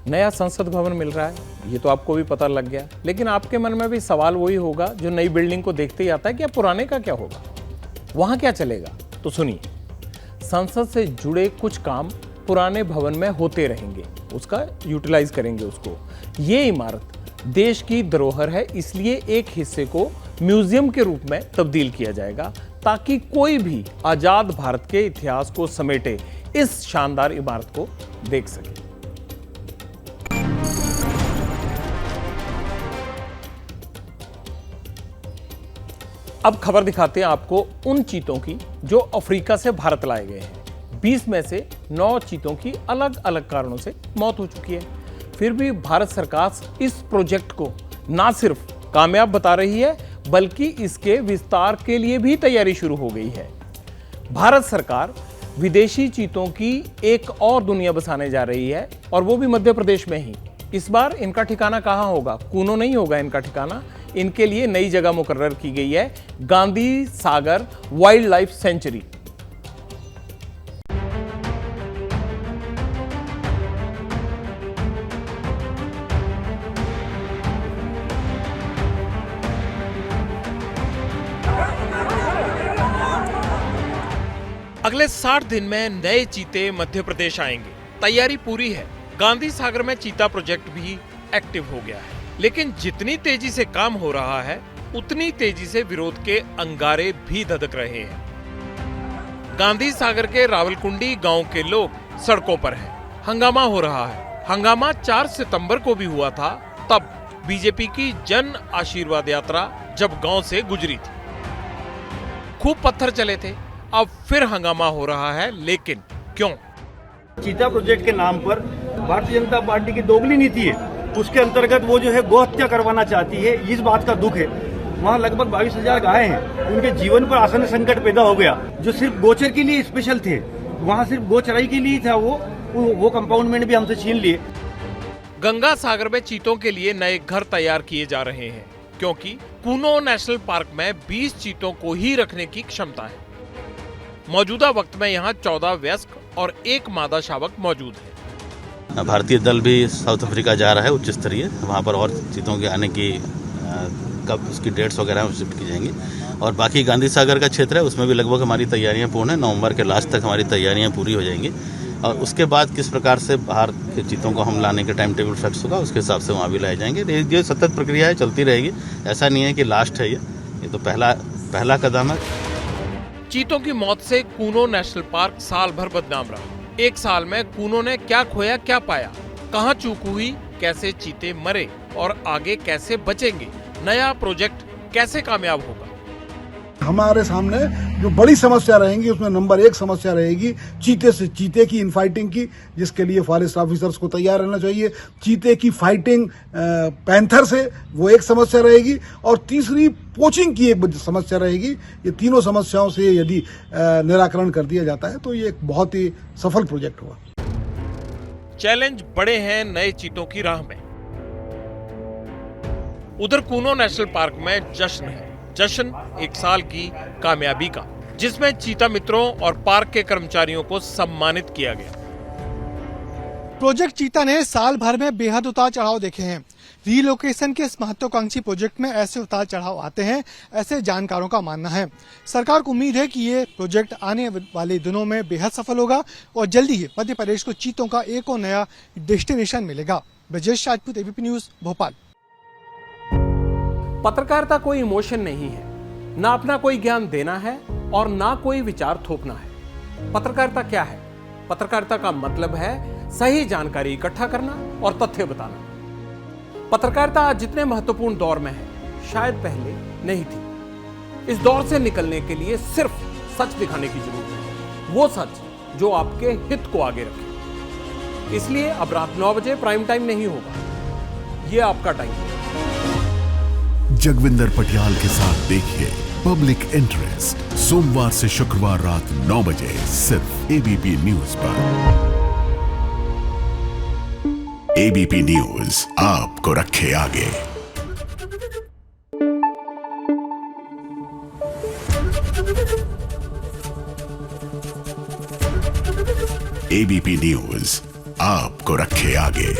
नया संसद भवन मिल रहा है, ये तो आपको भी पता लग गया, लेकिन आपके मन में भी सवाल वही होगा जो नई बिल्डिंग को देखते ही आता है कि अब पुराने का क्या होगा, वहां क्या चलेगा। तो सुनिए, संसद से जुड़े कुछ काम पुराने भवन में होते रहेंगे, उसका यूटिलाइज करेंगे उसको। ये इमारत देश की धरोहर है, इसलिए एक हिस्से को म्यूजियम के रूप में तब्दील किया जाएगा ताकि कोई भी आजाद भारत के इतिहास को समेटे इस शानदार इमारत को देख सके। अब खबर दिखाते हैं आपको उन चीतों की जो अफ्रीका से भारत लाए गए हैं। 20 में से 9 चीतों की अलग अलग कारणों से मौत हो चुकी है। फिर भी भारत सरकार इस प्रोजेक्ट को ना सिर्फ कामयाब बता रही है, बल्कि इसके विस्तार के लिए भी तैयारी शुरू हो गई है। भारत सरकार विदेशी चीतों की एक और दुनिया बसाने जा रही है, और वो भी मध्य प्रदेश में ही। इस बार इनका ठिकाना कहाँ होगा? कूनो नहीं होगा इनका ठिकाना। इनके लिए नई जगह मुकर्रर की गई है, Gandhi Sagar wild life sanctuary. अगले 60 दिन में नए चीते मध्य प्रदेश आएंगे। तैयारी पूरी है। गांधी सागर में चीता प्रोजेक्ट भी एक्टिव हो गया है, लेकिन जितनी तेजी से काम हो रहा है, उतनी तेजी से विरोध के अंगारे भी धधक रहे हैं। गांधी सागर के रावलकुंडी गांव के लोग सड़कों पर हैं। हंगामा हो रहा है। हंगामा 4 सितंबर को भी हुआ था, तब बीजेपी की जन आशीर्वाद यात्रा जब गांव से गुजरी थी। खूब पत्थर चले थे। अब फिर हंगामा हो रहा है, लेकिन क्यों? चीता प्रोजेक्ट के नाम पर भारतीय जनता पार्टी की दोगली नीति है। उसके अंतर्गत वो जो है गौ हत्या करवाना चाहती है। इस बात का दुख है। वहाँ लगभग 22,000 गायें हैं, उनके जीवन पर आसन संकट पैदा हो गया। जो सिर्फ गोचर के लिए स्पेशल थे, वहाँ सिर्फ गो चराई के लिए था, वो कंपाउंडमेंट भी हमसे छीन लिए। गंगा सागर में चीतों के लिए नए घर तैयार किए जा रहे हैं, क्योंकि कूनो नेशनल पार्क में 20 चीतों को ही रखने की क्षमता है। मौजूदा वक्त में यहाँ 14 वयस्क और 1 मादा शावक मौजूद है। भारतीय दल भी साउथ अफ्रीका जा रहा है उच्च स्तरीय, वहाँ पर और चीतों के आने की कब उसकी डेट्स वगैरह उससे की जाएंगी। और बाकी गांधी सागर का क्षेत्र है, उसमें भी लगभग हमारी तैयारियां पूर्ण है। नवंबर के लास्ट तक हमारी तैयारियां पूरी हो जाएंगी, और उसके बाद किस प्रकार से बाहर के चीतों को हम लाने के टाइम टेबल फिक्स होगा, उसके हिसाब से वहाँ भी लाए जाएंगे। ये सतत प्रक्रिया है, चलती रहेगी। ऐसा नहीं है कि लास्ट है, ये तो पहला कदम है। चीतों की मौत से कूनो नेशनल पार्क साल भर बदनाम रहा। एक साल में कूनो ने क्या खोया क्या पाया, कहां चूक हुई, कैसे चीते मरे और आगे कैसे बचेंगे, नया प्रोजेक्ट कैसे कामयाब होगा। हमारे सामने जो बड़ी समस्या रहेंगी, उसमें नंबर 1 समस्या रहेगी चीते से चीते की इनफाइटिंग की, जिसके लिए फॉरेस्ट ऑफिसर्स को तैयार रहना चाहिए। चीते की फाइटिंग पैंथर से, वो एक समस्या रहेगी। और तीसरी पोचिंग की एक समस्या रहेगी। ये तीनों समस्याओं से यदि निराकरण कर दिया जाता है तो ये एक बहुत ही सफल प्रोजेक्ट होगा। चैलेंज बड़े हैं नए चीतों की राह में। उधर कूनो नेशनल पार्क में जश्न है। जश्न 1 साल की कामयाबी का, जिसमें चीता मित्रों और पार्क के कर्मचारियों को सम्मानित किया गया। प्रोजेक्ट चीता ने साल भर में बेहद उतार चढ़ाव देखे हैं। रीलोकेशन के इस महत्वाकांक्षी प्रोजेक्ट में ऐसे उतार चढ़ाव आते हैं, ऐसे जानकारों का मानना है। सरकार को उम्मीद है कि ये प्रोजेक्ट आने वाले दिनों में बेहद सफल होगा और जल्दी ही मध्य प्रदेश को चीतों का एक और नया डेस्टिनेशन मिलेगा। Brajesh Rajput, ABP news, Bhopal. पत्रकारिता कोई इमोशन नहीं है, ना अपना कोई ज्ञान देना है और ना कोई विचार थोपना है। पत्रकारिता क्या है? पत्रकारिता का मतलब है सही जानकारी इकट्ठा करना और तथ्य बताना। पत्रकारिता आज जितने महत्वपूर्ण दौर में है, शायद पहले नहीं थी। इस दौर से निकलने के लिए सिर्फ सच दिखाने की जरूरत है, वो सच जो आपके हित को आगे रखे। इसलिए अब रात 9 बजे प्राइम टाइम नहीं होगा, ये आपका टाइम है। जगविंदर पटियाल के साथ देखिए पब्लिक इंटरेस्ट, सोमवार से शुक्रवार रात 9 बजे सिर्फ एबीपी न्यूज पर। एबीपी न्यूज आपको रखे आगे। एबीपी न्यूज आपको रखे आगे।